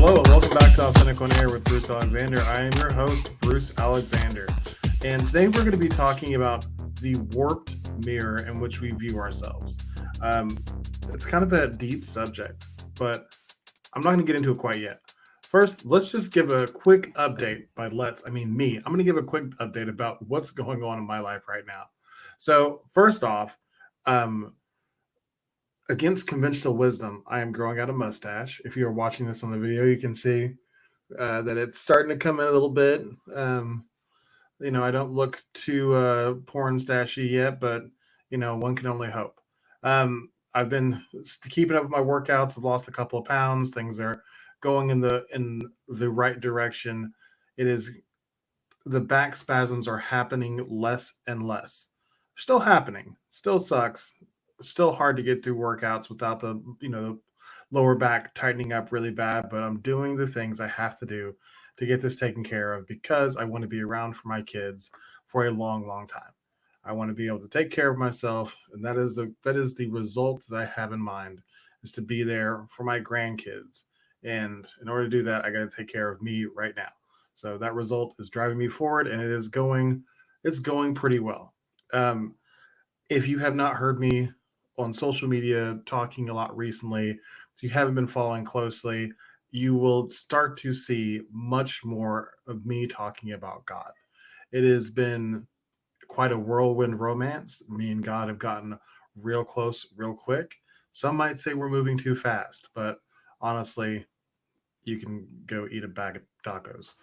Hello and welcome back to Authentic on Air with Bruce Alexander. I am your host, Bruce Alexander. And today we're going to be talking about the warped mirror in which we view ourselves. Um, it's kind of a deep subject, but I'm not going to get into it quite yet. First, let's just give a quick update by I mean me. I'm going to give a quick update about what's going on in my life right now. So, first off, um, against conventional wisdom, I am growing out a mustache. If you're watching this on the video, you can see that it's starting to come in a little bit. I don't look too porn stashy yet, but one can only hope. I've been keeping up with my workouts. I've lost a couple of pounds. Things are going in the right direction. It is the back spasms are happening less and less. Still happening. Still sucks. Still hard to get through workouts without the lower back tightening up really bad, but I'm doing the things I have to do to get this taken care of because I want to be around for my kids for a long, long time. I want to be able to take care of myself, and that is the result that I have in mind is to be there for my grandkids. And in order to do that, I got to take care of me right now. So that result is driving me forward, and it's going pretty well. Um, if you have not heard me on social media talking a lot recently, if you haven't been following closely, you will start to see much more of me talking about God. It has been quite a whirlwind romance. Me and God have gotten real close real quick. Some might say we're moving too fast, but honestly, you can go eat a bag of tacos.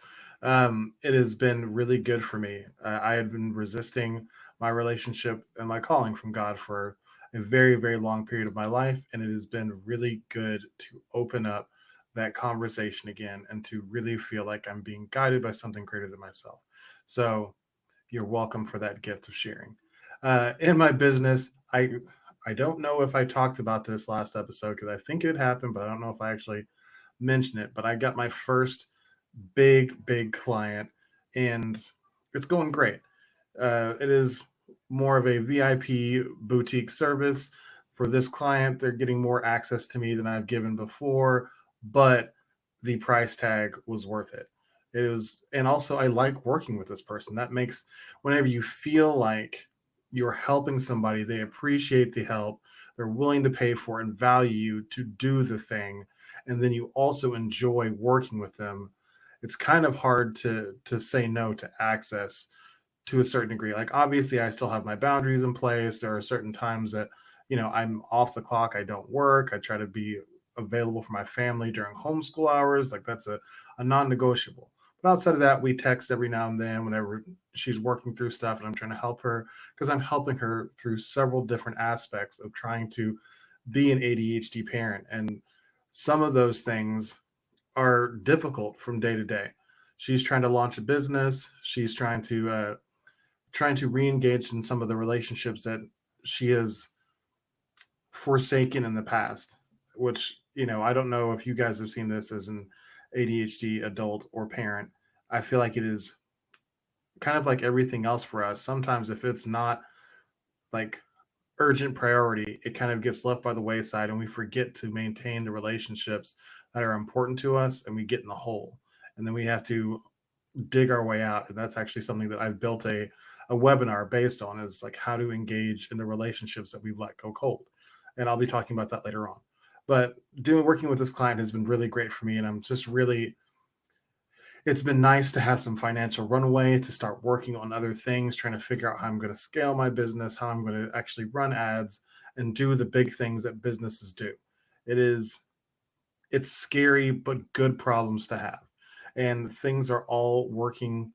It has been really good for me. I had been resisting my relationship and my calling from God for a very, very long period of my life, and it has been really good to open up that conversation again and to really feel like I'm being guided by something greater than myself. So you're welcome for that gift of sharing. In my business, I don't know if I talked about this last episode because I think it happened, but I don't know if I actually mention it, but I got my first big client, and it's going great. It is more of a VIP boutique service for this client. They're getting more access to me than I've given before, but the price tag was worth it. It was, and also I like working with this person. That makes whenever you feel like you're helping somebody, they appreciate the help, they're willing to pay for and value you to do the thing, and then you also enjoy working with them. It's kind of hard to say no to access to a certain degree. Like obviously I still have my boundaries in place. There are certain times that, I'm off the clock, I don't work. I try to be available for my family during homeschool hours. Like that's a non-negotiable. But outside of that, we text every now and then whenever she's working through stuff and I'm trying to help her because I'm helping her through several different aspects of trying to be an ADHD parent. And some of those things are difficult from day to day. She's trying to launch a business. She's trying to re-engage in some of the relationships that she has forsaken in the past. Which I don't know if you guys have seen this as an ADHD adult or parent. I feel like it is kind of like everything else for us. Sometimes if it's not like urgent priority, it kind of gets left by the wayside and we forget to maintain the relationships that are important to us and we get in the hole. And then we have to dig our way out. And that's actually something that I've built a webinar based on is like how to engage in the relationships that we've let go cold. And I'll be talking about that later on. But working with this client has been really great for me. And I'm just really it's been nice to have some financial runway to start working on other things, trying to figure out how I'm going to scale my business, how I'm going to actually run ads and do the big things that businesses do. It is it's scary but good problems to have. And things are all working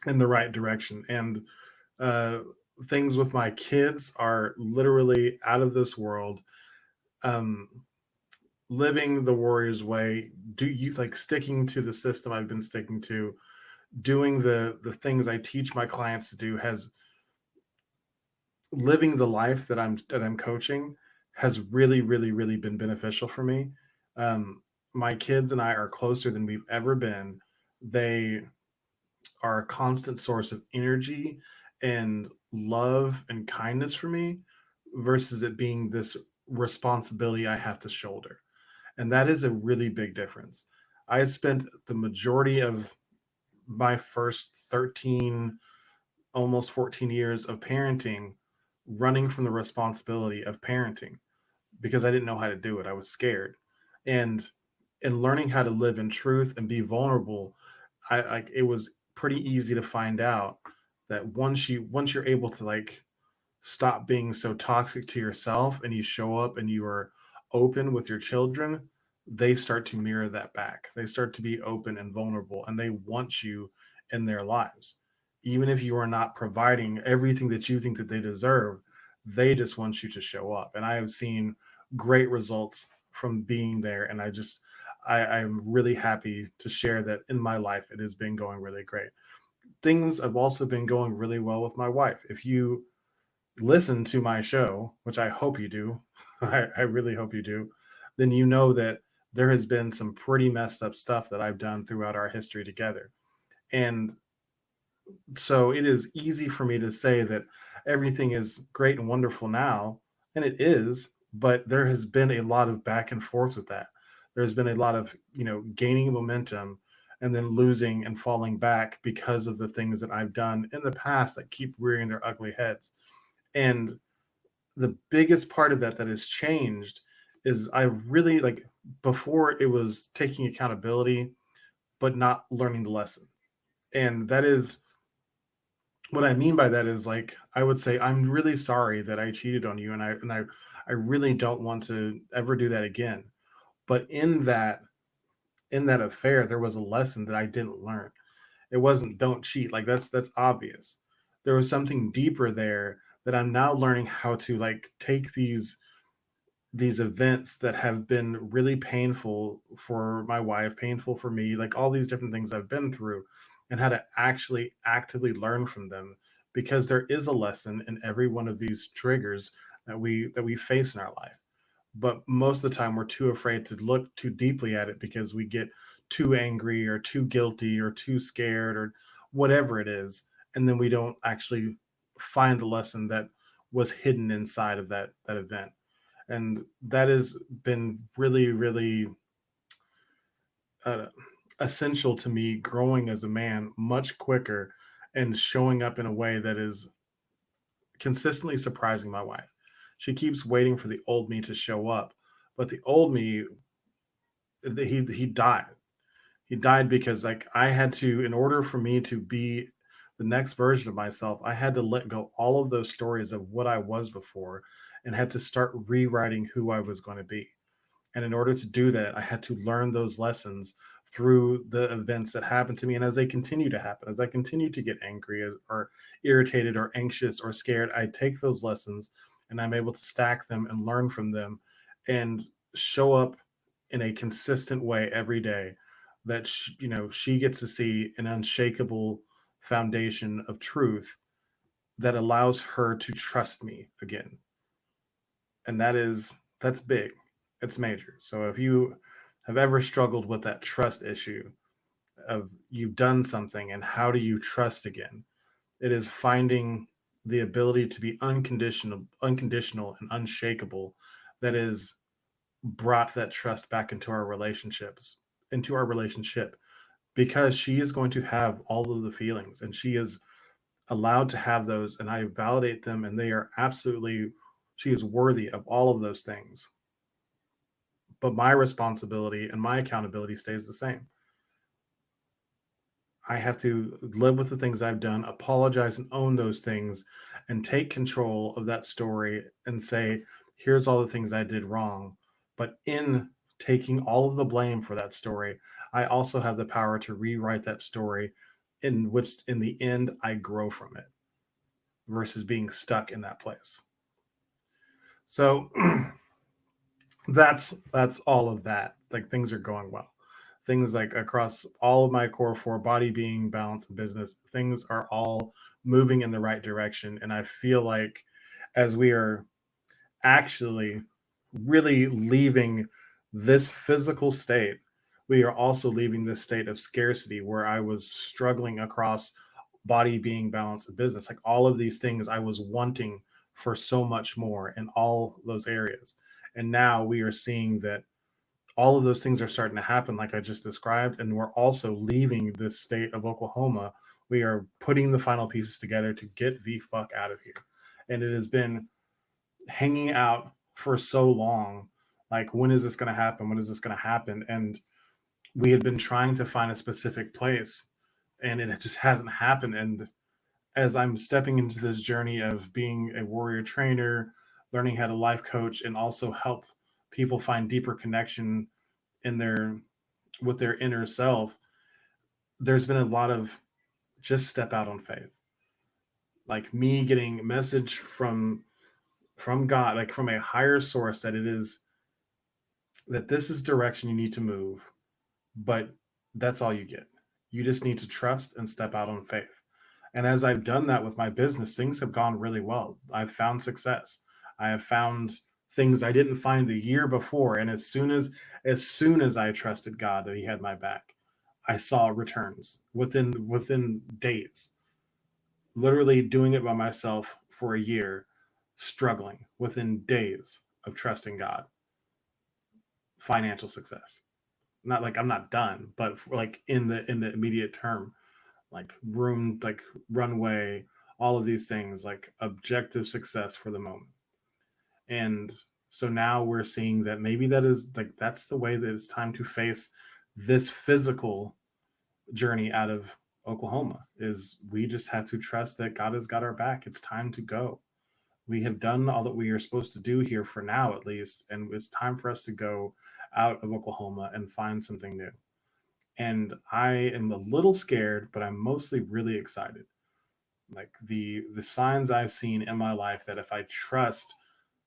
in the right direction. And uh things with my kids are literally out of this world. Um living the warrior's way, do you like sticking to the system I've been sticking to, doing the things I teach my clients to do, has living the life that I'm coaching has really been beneficial for me. My kids and I are closer than we've ever been. They are a constant source of energy and love and kindness for me versus it being this responsibility I have to shoulder. And that is a really big difference. I spent the majority of my first 13, almost 14 years of parenting running from the responsibility of parenting because I didn't know how to do it. I was scared. And in learning how to live in truth and be vulnerable, I like it was pretty easy to find out that once you're able to like stop being so toxic to yourself and you show up and you are open with your children, they start to mirror that back. They start to be open and vulnerable and they want you in their lives. Even if you are not providing everything that you think that they deserve, they just want you to show up. And I have seen great results from being there. And I'm really happy to share that in my life it has been going really great. Things have also been going really well with my wife. If you listen to my show, which I hope you do, I really hope you do, then you know that there has been some pretty messed up stuff that I've done throughout our history together. And so it is easy for me to say that everything is great and wonderful now, and it is, but there has been a lot of back and forth with that. There's been a lot of, gaining momentum and then losing and falling back because of the things that I've done in the past that keep rearing their ugly heads. And the biggest part of that that has changed is I really like before it was taking accountability but not learning the lesson. And that is what I mean by that is like I would say I'm really sorry that I cheated on you and I really don't want to ever do that again. But in that affair there was a lesson that I didn't learn. It wasn't don't cheat. Like that's obvious. There was something deeper there that I'm now learning how to like take these events that have been really painful for my wife, painful for me, like all these different things I've been through, and how to actually actively learn from them because there is a lesson in every one of these triggers that we face in our life. But most of the time we're too afraid to look too deeply at it because we get too angry or too guilty or too scared or whatever it is, and then we don't actually find the lesson that was hidden inside of that event. And that has been really really uh, essential to me growing as a man much quicker and showing up in a way that is consistently surprising my wife. She keeps waiting for the old me to show up, but the old me, he died. He died because like I had to, in order for me to be the next version of myself, I had to let go all of those stories of what I was before and had to start rewriting who I was going to be. And in order to do that, I had to learn those lessons through the events that happened to me. And as they continue to happen, as I continue to get angry or irritated or anxious or scared, I take those lessons and I'm able to stack them and learn from them and show up in a consistent way every day that she gets to see an unshakable foundation of truth that allows her to trust me again. And that's big. It's major. So if you have ever struggled with that trust issue of you've done something and how do you trust again, it is finding the ability to be unconditional and unshakable that is brought that trust back into our relationship because she is going to have all of the feelings and she is allowed to have those and I validate them and they are absolutely she is worthy of all of those things. But my responsibility and my accountability stays the same. I have to live with the things I've done, apologize and own those things, and take control of that story and say, here's all the things I did wrong. But in taking all of the blame for that story, I also have the power to rewrite that story in which, in the end, I grow from it versus being stuck in that place. So that's all of that. Like things are going well. Things like across all of my core four body, being, balance, and business, things are all moving in the right direction. And I feel like as we are actually really leaving this physical state, we are also leaving this state of scarcity where I was struggling across body, being, balance, and business. Like all of these things I was wanting for so much more in all those areas. And now we are seeing that all of those things are starting to happen, like I just described. And we're also leaving this state of Oklahoma. We are putting the final pieces together to get the fuck out of here. And it has been hanging out for so long. Like, when is this going to happen? When is this going to happen? And we had been trying to find a specific place, and it just hasn't happened. And as I'm stepping into this journey of being a warrior trainer, learning how to life coach, and also help people find deeper connection in their with their inner self, there's been a lot of just step out on faith. Like, me getting a message from God, like from a higher source, that it is that this is direction you need to move, but that's all you get. You just need to trust and step out on faith. And as I've done that with my business, things have gone really well. I've found success. I have found things I didn't find the year before. And as soon as I trusted God that He had my back, I saw returns within days. Literally doing it by myself for a year, struggling within days of trusting God, financial success. Not like I'm not done, but like in the immediate term, like room, like runway, all of these things, like objective success for the moment. And so now we're seeing that maybe that is like that's the way that it's time to face this physical journey out of Oklahoma. Is we just have to trust that God has got our back. It's time to go. We have done all that we are supposed to do here for now, at least, and it's time for us to go out of Oklahoma and find something new. And I am a little scared, but I'm mostly really excited. Like, the signs I've seen in my life, that if I trust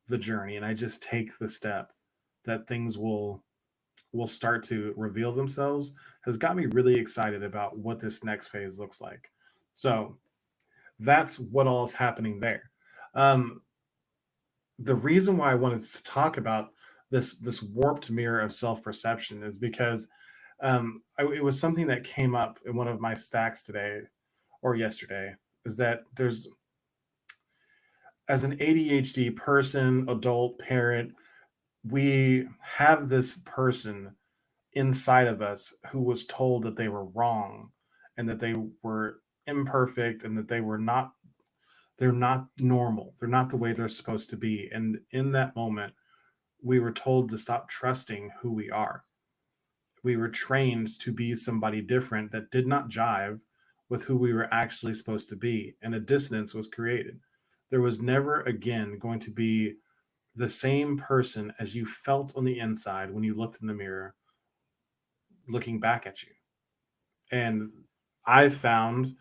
the journey and I just take the step, that things will start to reveal themselves, has got me really excited about what this next phase looks like. So that's what all is happening there. Um, the reason why I wanted to talk about this warped mirror of self perception is because it was something that came up in one of my stacks today or yesterday. Is that there's, as an ADHD person, adult, parent, we have this person inside of us who was told that they were wrong, and that they were imperfect, and that they're not normal. They're not the way they're supposed to be. And in that moment, we were told to stop trusting who we are. We were trained to be somebody different that did not jive with who we were actually supposed to be, and a dissonance was created. There was never again going to be the same person as you felt on the inside when you looked in the mirror looking back at you. And I found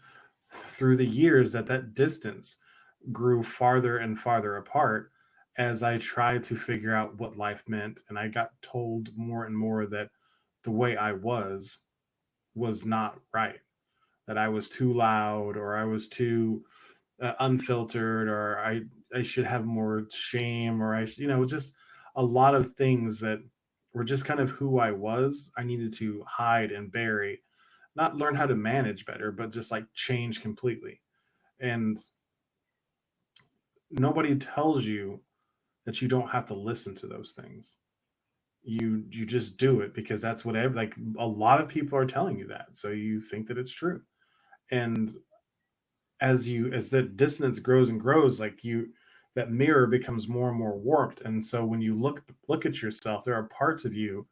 through the years that that distance grew farther and farther apart as I tried to figure out what life meant. And I got told more and more that the way I was not right, that I was too loud, or I was too unfiltered, or I should have more shame, or just a lot of things that were just kind of who I was. I needed to hide and bury, not learn how to manage better, but just like change completely. And nobody tells you that you don't have to listen to those things. You just do it because that's whatever, like, a lot of people are telling you that, so you think that it's true. And as the dissonance grows and grows, like, that mirror becomes more and more warped. And so when you look at yourself, there are parts of you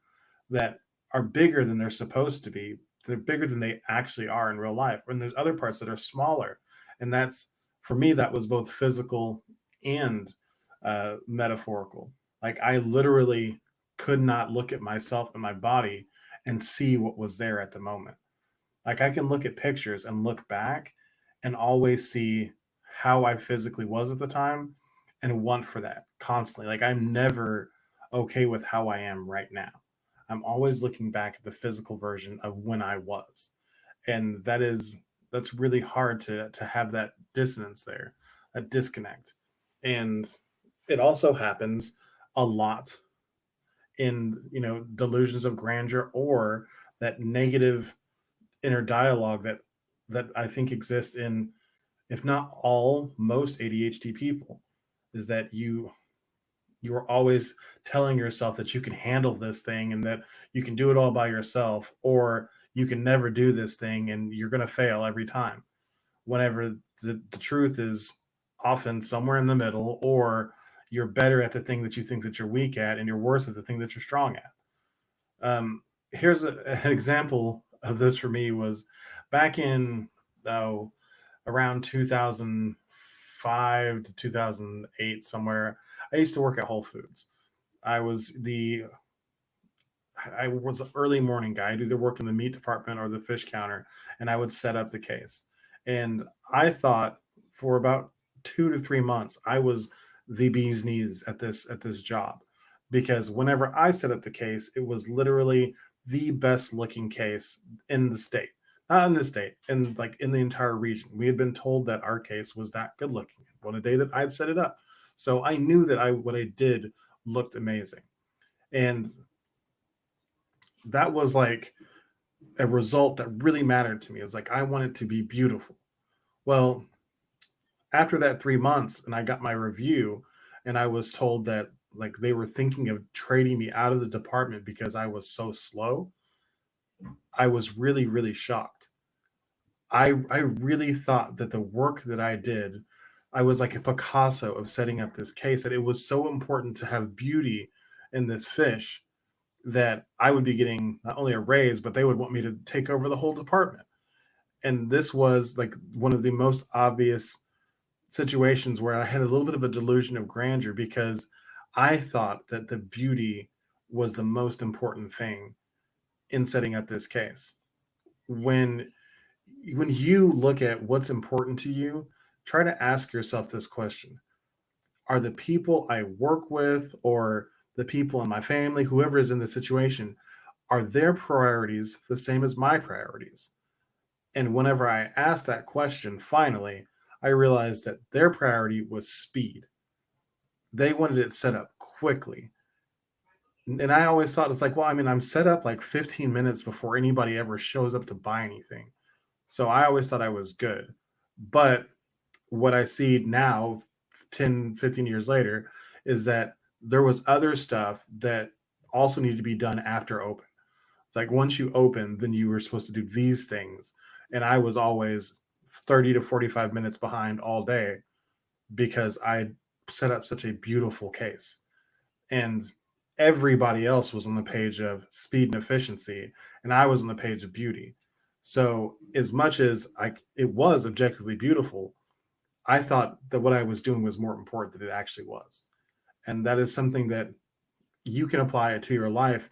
that are bigger than they're supposed to be. They're bigger than they actually are in real life. And there's other parts that are smaller. And that's, for me, that was both physical and metaphorical. Like, I literally could not look at myself and my body and see what was there at the moment. Like, I can look at pictures and look back and always see how I physically was at the time, and want for that constantly. Like, I'm never okay with how I am right now. I'm always looking back at the physical version of when I was. And that's really hard to have that dissonance there, a disconnect. And it also happens a lot in, delusions of grandeur, or that negative inner dialogue that I think exists in, if not all, most ADHD people, is that You were always telling yourself that you can handle this thing and that you can do it all by yourself, or you can never do this thing and you're going to fail every time. Whenever the truth is often somewhere in the middle, or you're better at the thing that you think that you're weak at and you're worse at the thing that you're strong at. Here's an example of this for me was back in oh, around 2005 to 2008 somewhere. I used to work at Whole Foods. I was the I was an early morning guy. I'd either work in the meat department or the fish counter, and I would set up the case. And I thought for about 2 to 3 months, I was the bee's knees at this job, because whenever I set up the case, it was literally the best looking case in the state. Not in the state, in like in the entire region. We had been told that our case was that good looking on a day that I'd set it up. So I knew that I what I did looked amazing. And that was like a result that really mattered to me. It was like I want it to be beautiful. Well, after that 3 months, and I got my review, and I was told that like they were thinking of trading me out of the department because I was so slow. I was really shocked. I really thought that the work that I did, I was like a Picasso of setting up this case. That it was so important to have beauty in this fish that I would be getting not only a raise, but they would want me to take over the whole department. And this was like one of the most obvious situations where I had a little bit of a delusion of grandeur, because I thought that the beauty was the most important thing in setting up this case. When you look at what's important to you, try to ask yourself this question. Are the people I work with, or the people in my family, whoever is in the situation, are their priorities the same as my priorities? And whenever I asked that question, finally, I realized that their priority was speed. They wanted it set up quickly. And I always thought it's like, well, I mean, I'm set up like 15 minutes before anybody ever shows up to buy anything. So I always thought I was good. But what I see now, 10, 15 years later, is that there was other stuff that also needed to be done after open. It's like once you open, then you were supposed to do these things. And I was always 30 to 45 minutes behind all day because I set up such a beautiful case. And everybody else was on the page of speed and efficiency, and I was on the page of beauty. So as much as it was objectively beautiful, I thought that what I was doing was more important than it actually was. And that is something that you can apply it to your life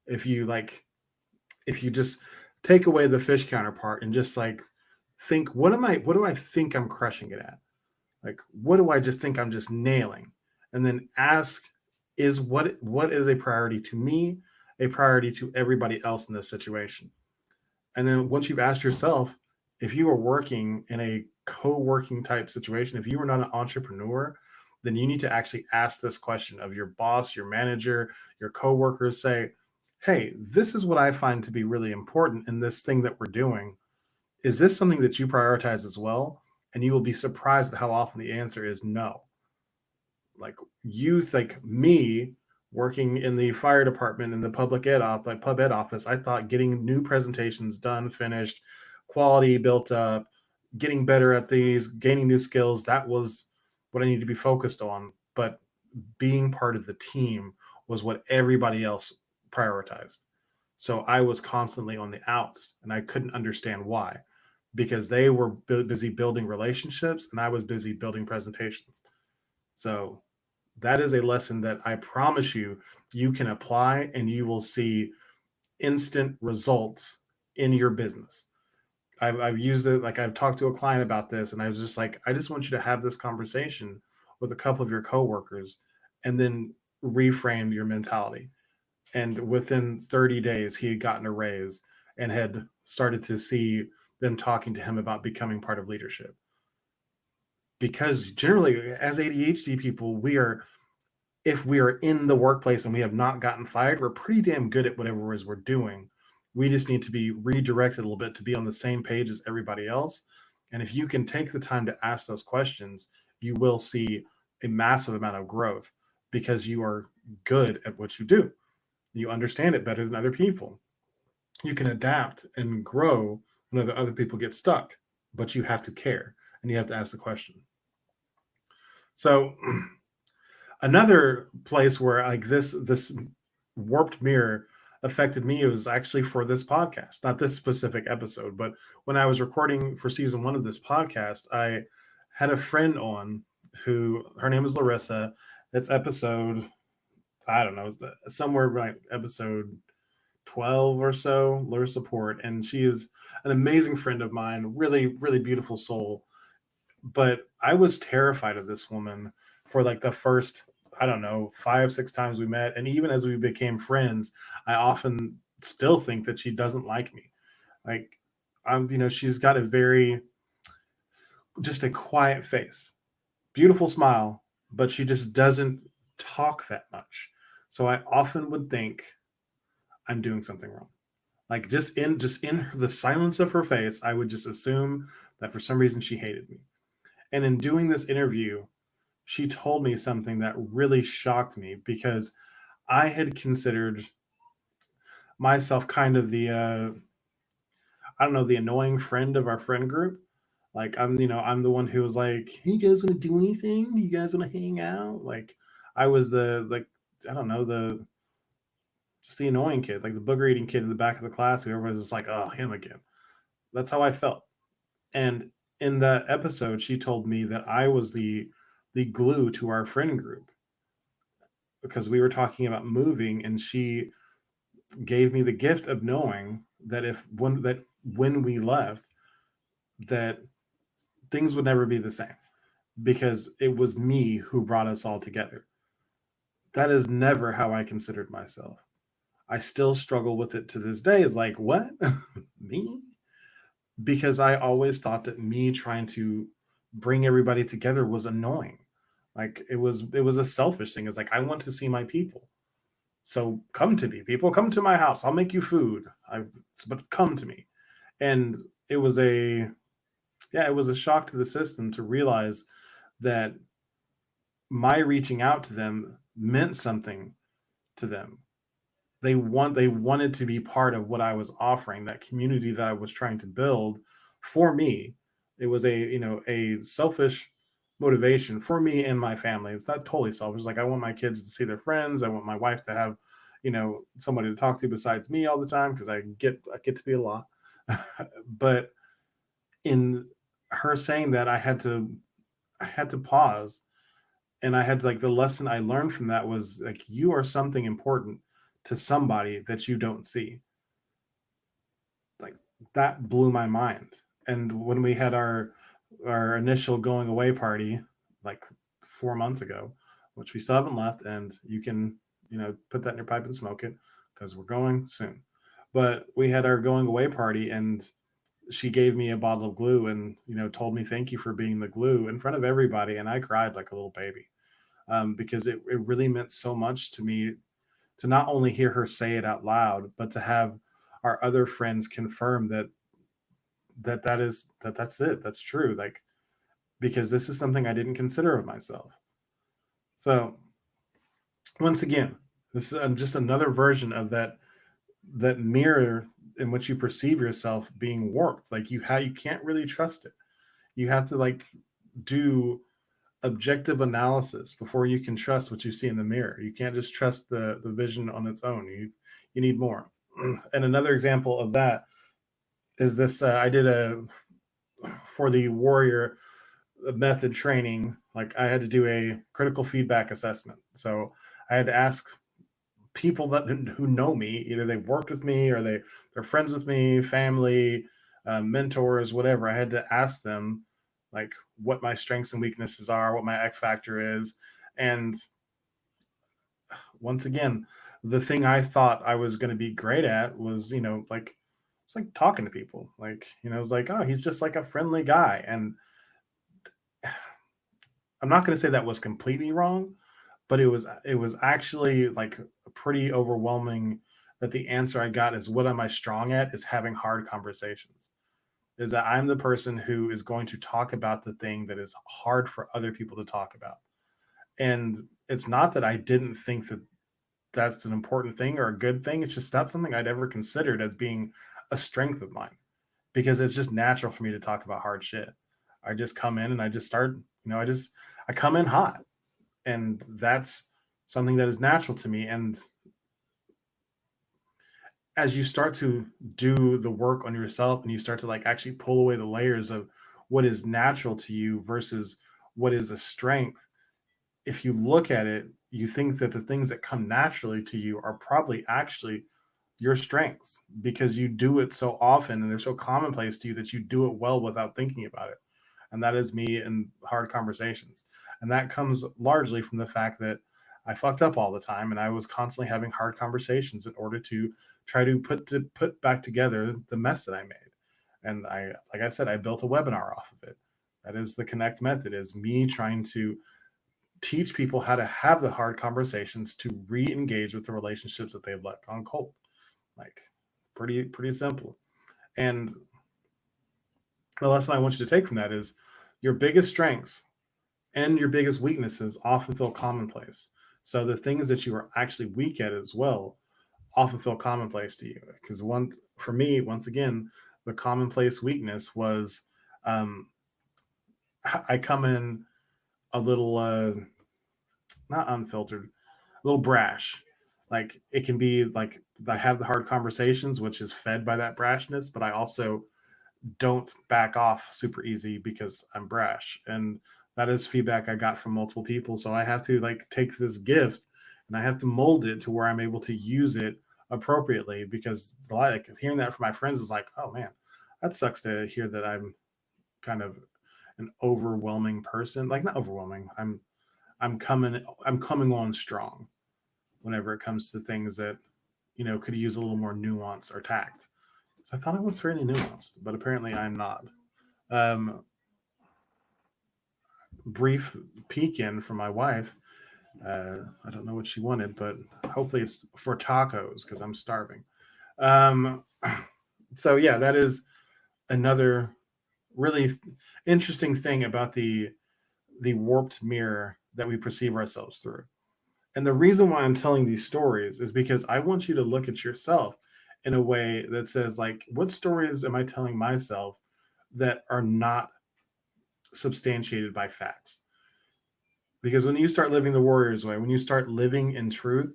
if you like if you just take away the fish counterpart and just like think, what do I think I'm crushing it at? Like, what do I just think I'm just nailing? And then ask, is what is a priority to me, a priority to everybody else in this situation? And then once you've asked yourself, if you are working in a co-working type situation, if you are not an entrepreneur, then you need to actually ask this question of your boss, your manager, your coworkers. Say, hey, this is what I find to be really important in this thing that we're doing. Is this something that you prioritize as well? And you will be surprised at how often the answer is no. Like you think me working in the fire department in the like pub ed office, I thought getting new presentations done, finished, quality built up, getting better at these, gaining new skills, that was what I need to be focused on. But being part of the team was what everybody else prioritized. So I was constantly on the outs, and I couldn't understand why, because they were busy building relationships and I was busy building presentations. So that is a lesson that I promise you can apply, and you will see instant results in your business. I've used it, like I've talked to a client about this, and I was just like, I just want you to have this conversation with a couple of your coworkers and then reframe your mentality. And within 30 days, he had gotten a raise and had started to see them talking to him about becoming part of leadership. Because generally, as ADHD people, if we are in the workplace and we have not gotten fired, we're pretty damn good at whatever it is we're doing. We just need to be redirected a little bit to be on the same page as everybody else. And if you can take the time to ask those questions, you will see a massive amount of growth. because you are good at what you do. You understand it better than other people. You can adapt and grow when other people get stuck, but you have to care and you have to ask the question. So another place where like this warped mirror affected me was actually for this podcast, not this specific episode, but when I was recording for season 1 of this podcast, I had a friend on who, her name is Larissa. It's episode, I don't know, somewhere like episode 12 or so, Larissa Port, and she is an amazing friend of mine, really really beautiful soul. But I was terrified of this woman for like the first, I don't know, 5 6 times we met, and even as we became friends, I often still think that she doesn't like me. Like, she's got a very, just a quiet face, beautiful smile, but she just doesn't talk that much. So I often would think I'm doing something wrong. Like, just in the silence of her face, I would just assume that for some reason she hated me. And in doing this interview, she told me something that really shocked me because I had considered myself kind of the I don't know, the annoying friend of our friend group. Like, I'm the one who was like, "Hey, you guys want to do anything? You guys want to hang out?" Like, I was the, like, I don't know, the just the annoying kid, like the booger eating kid in the back of the class who everybody's just like, "Oh, him again." That's how I felt. And in that episode, she told me that I was the glue to our friend group because we were talking about moving, and she gave me the gift of knowing that when we left, that things would never be the same because it was me who brought us all together. That is never how I considered myself. I still struggle with it to this day. Is like, what? Me? Because I always thought that me trying to bring everybody together was annoying. Like, it was a selfish thing. It's like, I want to see my people. So come to me, people. Come to my house. I'll make you food. But come to me. And it was a yeah, it was a shock to the system to realize that my reaching out to them meant something to them. They wanted to be part of what I was offering, that community that I was trying to build for me. It was a selfish motivation for me and my family. It's not totally selfish. Like, I want my kids to see their friends. I want my wife to have, somebody to talk to besides me all the time because I get to be a lot. But in her saying that, I had to pause, and I had, like, the lesson I learned from that was like, you are something important to somebody that you don't see. Like, that blew my mind. And when we had our initial going away party, like 4 months ago, which we still haven't left, and you can, put that in your pipe and smoke it because we're going soon. But we had our going away party, and she gave me a bottle of glue and, told me thank you for being the glue in front of everybody, and I cried like a little baby, because it really meant so much to me to not only hear her say it out loud, but to have our other friends confirm that's it, that's true. Like, because this is something I didn't consider of myself. So once again, this is just another version of that mirror in which you perceive yourself being warped. Like, you can't really trust it. You have to, like, do objective analysis before you can trust what you see in the mirror. You can't just trust the vision on its own. You need more. And another example of that is this: I did a for the warrior method training. Like, I had to do a critical feedback assessment. So I had to ask people that who know me, either they worked with me or they're friends with me, family, mentors, whatever. I had to ask them, like, what my strengths and weaknesses are, what my X factor is. And once again, the thing I thought I was going to be great at was, like, it's like talking to people. Like, it's like, oh, he's just like a friendly guy. And I'm not going to say that was completely wrong, but it was actually, like, pretty overwhelming that the answer I got is, what am I strong at, is having hard conversations. Is that I'm the person who is going to talk about the thing that is hard for other people to talk about. And it's not that I didn't think that that's an important thing or a good thing. It's just not something I'd ever considered as being a strength of mine, because it's just natural for me to talk about hard shit. I just come in and I just start, I come in hot, and that's something that is natural to me. And as you start to do the work on yourself and you start to like actually pull away the layers of what is natural to you versus what is a strength, if you look at it, you think that the things that come naturally to you are probably actually your strengths, because you do it so often and they're so commonplace to you that you do it well without thinking about it. And that is me in hard conversations. And that comes largely from the fact that I fucked up all the time and I was constantly having hard conversations in order to try to put back together the mess that I made. And I, like I said, I built a webinar off of it. That is the Connect method, is me trying to teach people how to have the hard conversations to re-engage with the relationships that they've let gone cold. Like, pretty simple. And the lesson I want you to take from that is your biggest strengths and your biggest weaknesses often feel commonplace. So the things that you are actually weak at as well often feel commonplace to you. Because one, for me, once again, the commonplace weakness was, um, I come in a little not unfiltered, a little brash. Like, it can be like I have the hard conversations, which is fed by that brashness, but I also don't back off super easy because I'm brash. And that is feedback I got from multiple people. So I have to like take this gift and I have to mold it to where I'm able to use it appropriately, because like hearing that from my friends is like, oh man, that sucks to hear that I'm kind of an overwhelming person. Like, not overwhelming. I'm coming on strong whenever it comes to things that, could use a little more nuance or tact. So I thought I was fairly nuanced, but apparently I'm not. Um, Brief peek in from my wife. I don't know what she wanted, but hopefully it's for tacos because I'm starving. Um, so yeah, that is another really interesting thing about the warped mirror that we perceive ourselves through. And the reason why I'm telling these stories is because I want you to look at yourself in a way that says, like, what stories am I telling myself that are not substantiated by facts? Because when you start living the warrior's way, when you start living in truth,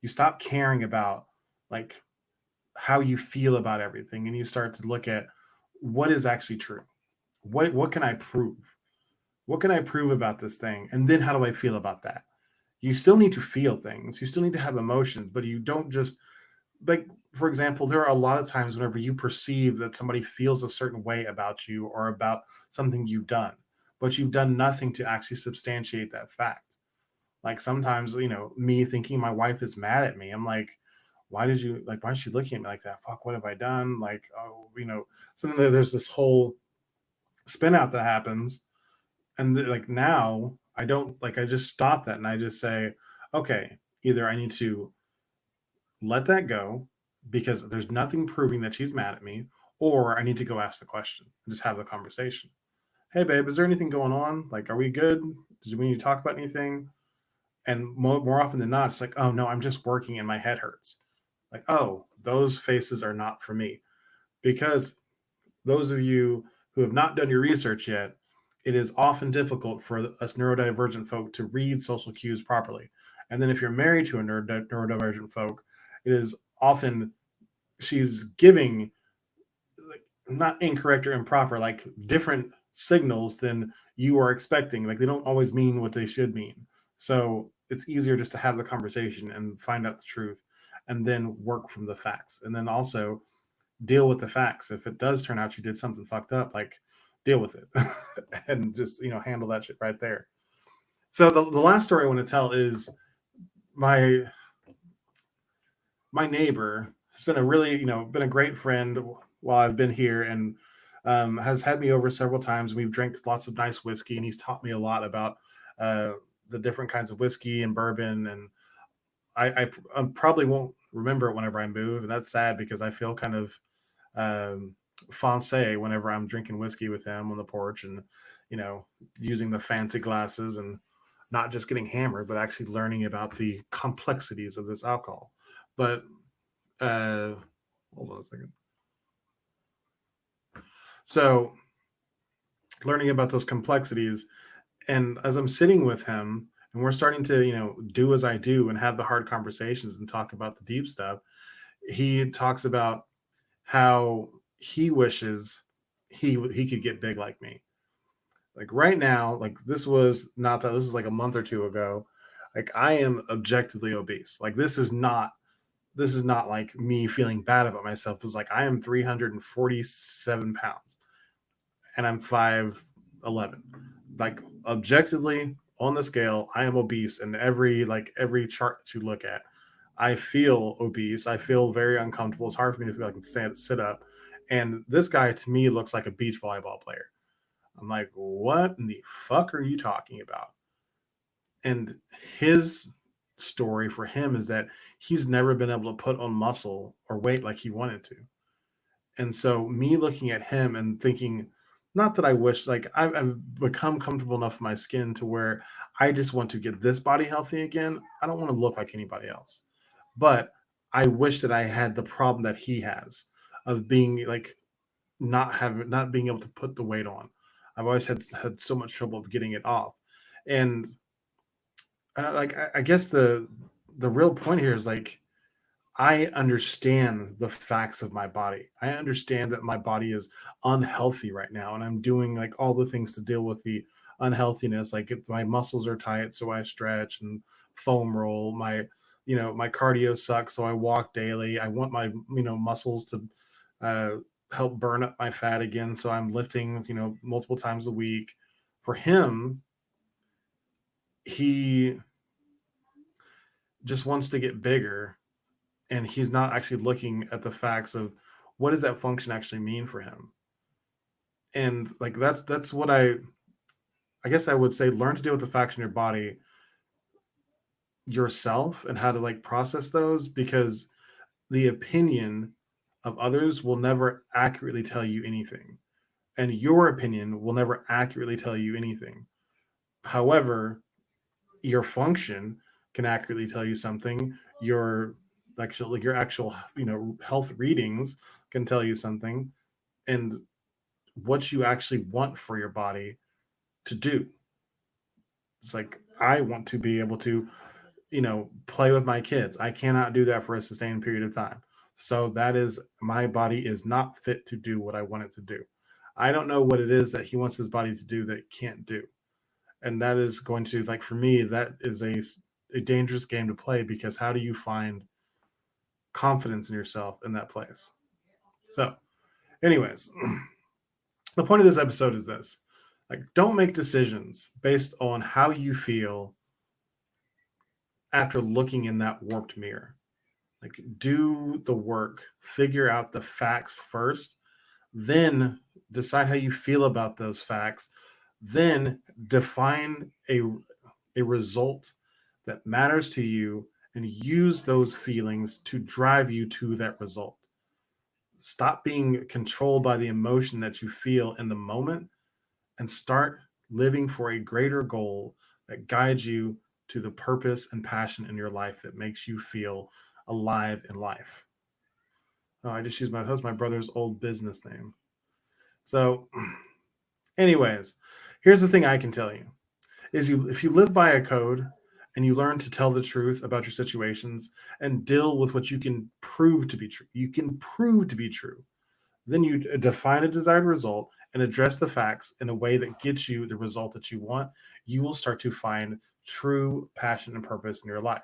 you stop caring about like how you feel about everything, and you start to look at what is actually true. What can I prove? What can I prove about this thing? And then how do I feel about that? You still need to feel things. You still need to have emotions, but you don't just, like, for example, there are a lot of times whenever you perceive that somebody feels a certain way about you or about something you've done, but you've done nothing to actually substantiate that fact. Like, sometimes, me thinking my wife is mad at me, I'm like, why is she looking at me like that? Fuck, what have I done? Like, oh, something that there's this whole spin out that happens. And like, now I don't, like, I just stop that and I just say, okay, either I need to let that go because there's nothing proving that she's mad at me, or I need to go ask the question and just have the conversation. Hey, babe, is there anything going on? Like, are we good? Do we need to talk about anything? And more often than not, it's like, oh no, I'm just working and my head hurts. Like, oh, those faces are not for me. Because those of you who have not done your research yet, it is often difficult for us neurodivergent folk to read social cues properly. And then if you're married to a neurodivergent folk, it is often, she's giving, like, not incorrect or improper, like different signals than you are expecting. Like, they don't always mean what they should mean. So it's easier just to have the conversation and find out the truth and then work from the facts. And then also deal with the facts. If it does turn out you did something fucked up, like, deal with it and just, handle that shit right there. So the last story I want to tell is my my neighbor has been a really, been a great friend while I've been here, and has had me over several times. We've drank lots of nice whiskey, and he's taught me a lot about uh, the different kinds of whiskey and bourbon. And I probably won't remember it whenever I move, and that's sad because I feel kind of um, foncé whenever I'm drinking whiskey with him on the porch and, you know, using the fancy glasses. And not just getting hammered, but actually learning about the complexities of this alcohol. But uh, hold on a second. So learning about those complexities, and as I'm sitting with him and we're starting to, do as I do and have the hard conversations and talk about the deep stuff, he talks about how he wishes he could get big like me. Like right now, like this was not that this is like a month or two ago. Like I am objectively obese. Like this is not like me feeling bad about myself. It's like I am 347 pounds and I'm 5'11". Like objectively on the scale, I am obese in every chart that you look at. I feel obese. I feel very uncomfortable. It's hard for me to feel like I can sit up. And this guy to me looks like a beach volleyball player. I'm like, what in the fuck are you talking about? And his story for him is that he's never been able to put on muscle or weight like he wanted to. And so me looking at him and thinking, not that I wish, like I've become comfortable enough in my skin to where I just want to get this body healthy again. I don't want to look like anybody else. But I wish that I had the problem that he has of being like not being able to put the weight on. I've always had so much trouble of getting it off. And I guess the real point here is like I understand the facts of my body. I understand that my body is unhealthy right now, and I'm doing like all the things to deal with the unhealthiness. Like my muscles are tight, so I stretch and foam roll. My cardio sucks, so I walk daily. I want my muscles to uh, help burn up my fat again, so I'm lifting multiple times a week. For him, he just wants to get bigger and he's not actually looking at the facts of what does that function actually mean for him. And like that's what I guess I would say, learn to deal with the facts in your body yourself and how to like process those, because the opinion of others will never accurately tell you anything, and your opinion will never accurately tell you anything. However, your function can accurately tell you something. Your actual health readings can tell you something, and what you actually want for your body to do. It's like I want to be able to play with my kids. I cannot do that for a sustained period of time. So that is, my body is not fit to do what I want it to do. I don't know what it is that he wants his body to do that it can't do. And that is going to, like, for me, that is a dangerous game to play, because how do you find confidence in yourself in that place? So, anyways, the point of this episode is this: like, don't make decisions based on how you feel after looking in that warped mirror. Like, do the work, figure out the facts first, then decide how you feel about those facts, then define a result that matters to you, and use those feelings to drive you to that result. Stop being controlled by the emotion that you feel in the moment, and start living for a greater goal that guides you to the purpose and passion in your life that makes you feel alive in life. Oh, I just used that's my brother's old business name. So, anyways, here's the thing I can tell you is if you live by a code and you learn to tell the truth about your situations and deal with what you can prove to be true, then you define a desired result and address the facts in a way that gets you the result that you want. You will start to find true passion and purpose in your life.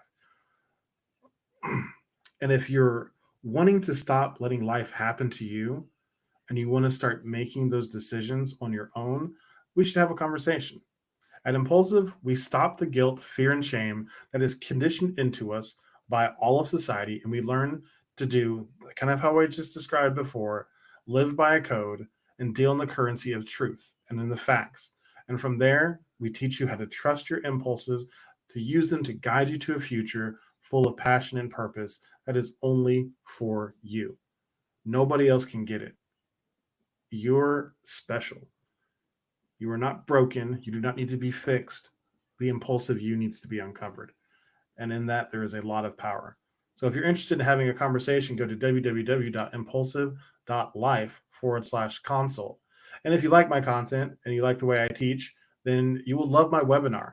And if you're wanting to stop letting life happen to you and you want to start making those decisions on your own, we should have a conversation. At Impulsive, we stop the guilt, fear, and shame that is conditioned into us by all of society, and we learn to do kind of how I just described before: live by a code and deal in the currency of truth and in the facts. And from there, we teach you how to trust your impulses, to use them to guide you to a future full of passion and purpose that is only for you. Nobody else can get it. You're special. You are not broken. You do not need to be fixed. the impulsive you needs to be uncovered. And in that, there is a lot of power. So if you're interested in having a conversation, go to www.impulsive.life/consult. And if you like my content and you like the way I teach, then you will love my webinar.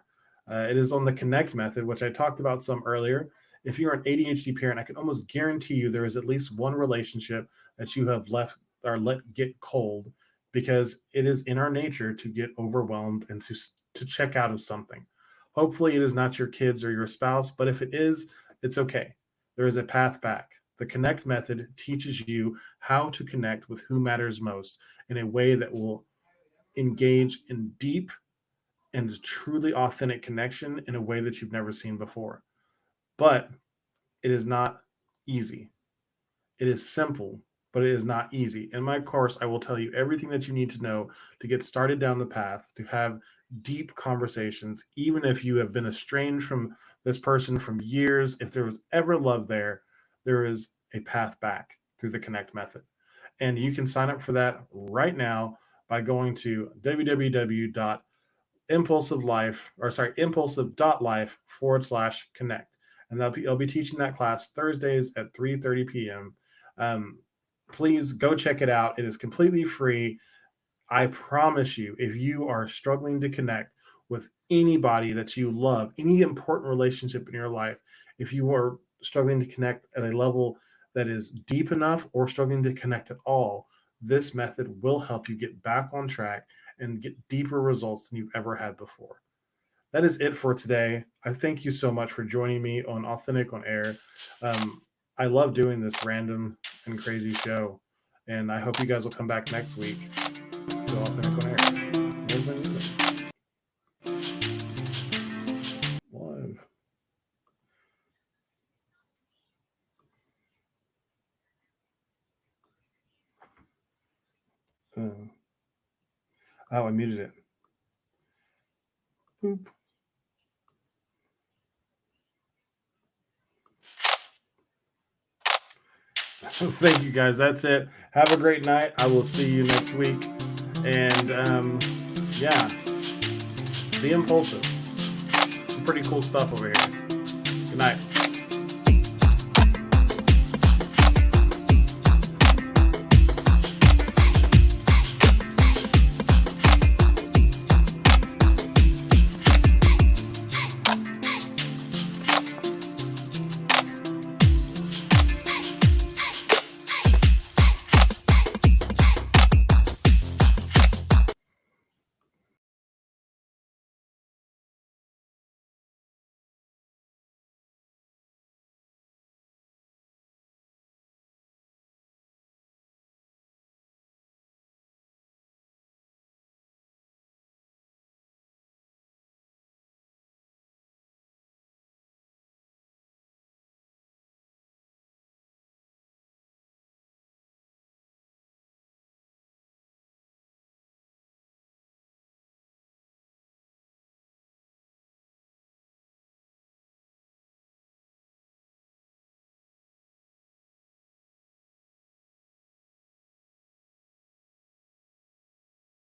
It is on the Connect method, which I talked about some earlier. If you're an ADHD parent, I can almost guarantee you there is at least one relationship that you have left or let get cold, because it is in our nature to get overwhelmed and to check out of something. Hopefully, it is not your kids or your spouse, but if it is, it's okay. There is a path back. The Connect method teaches you how to connect with who matters most in a way that will engage in deep and truly authentic connection in a way that you've never seen before. But it is not easy. It is simple, but it is not easy. In my course, I will tell you everything that you need to know to get started down the path, to have deep conversations, even if you have been estranged from this person from years. If there was ever love there, there is a path back through the Connect method. And you can sign up for that right now by going to impulsive.life/connect. And I'll be teaching that class Thursdays at 3:30 p.m. Please go check it out. It is completely free. I promise you, if you are struggling to connect with anybody that you love, any important relationship in your life, if you are struggling to connect at a level that is deep enough or struggling to connect at all, this method will help you get back on track and get deeper results than you've ever had before. That is it for today. I thank you so much for joining me on Authentic on Air. I love doing this random and crazy show, and I hope you guys will come back next week to Authentic on Air. Live. Oh, I muted it. Boop. Thank you guys. That's it. Have a great night. I will see you next week. And yeah, be impulsive. Some pretty cool stuff over here. Good night.